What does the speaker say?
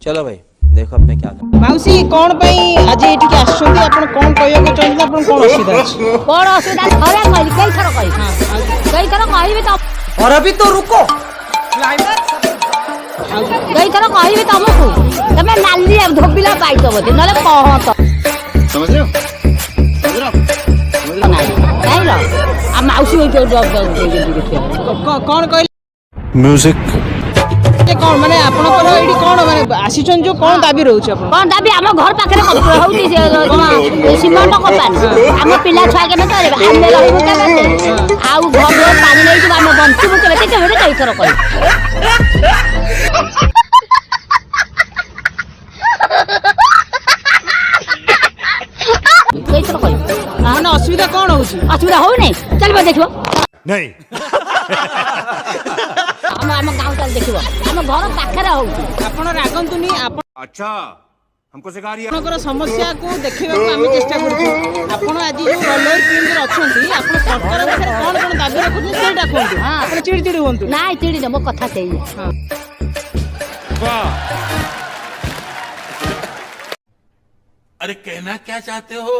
चलो भाई देखो अब मैं क्या कर। माउसी कौन पई आज एठी आछंती आपण कोन कहयो के चाहते आपण कोन असुविधा अछि कोन असुविधा थरे कहि कई थर कहि कई थर कहबे त और अभी तो रुको कई थर कहबे तुमको तमे नाली अब धोबिला पाई दबो नले कह त समझ रहे हो नहीं लो आ माउसी होई तो कोन कहले म्यूजिक कोन माने आपनकर एठी कोन माने आसीचन जो कोन दाबी रहउछ आपण कोन दाबी हम घर पाखरे होउची से सीमेंट कंपनी हम पिला छुआ के न करे हम रहबो केबे आउ घर में पानी नै जो हम बंचबो केबे केबे कई थर कहि कई थर कहि माने असुविधा कोन होउछ असुविधा हो नहीं चल देखिबो नहीं हम गाँव चल देखिबो हम घर पाखरे होउची आपण रागंतुनी आपण अच्छा हमको सिखा रही है आपनकर समस्या को देखिबा को हम चेष्टा करू आपण आज जो रोलर फिल्म रे अछंती आपण सरकार पाखरे कोन कोन दाबी रखुछ सेटा कोन हां आपण चिड़चिड़ होंतु नहीं चिड़ी मो कथा सही हां अरे कहना क्या चाहते हो?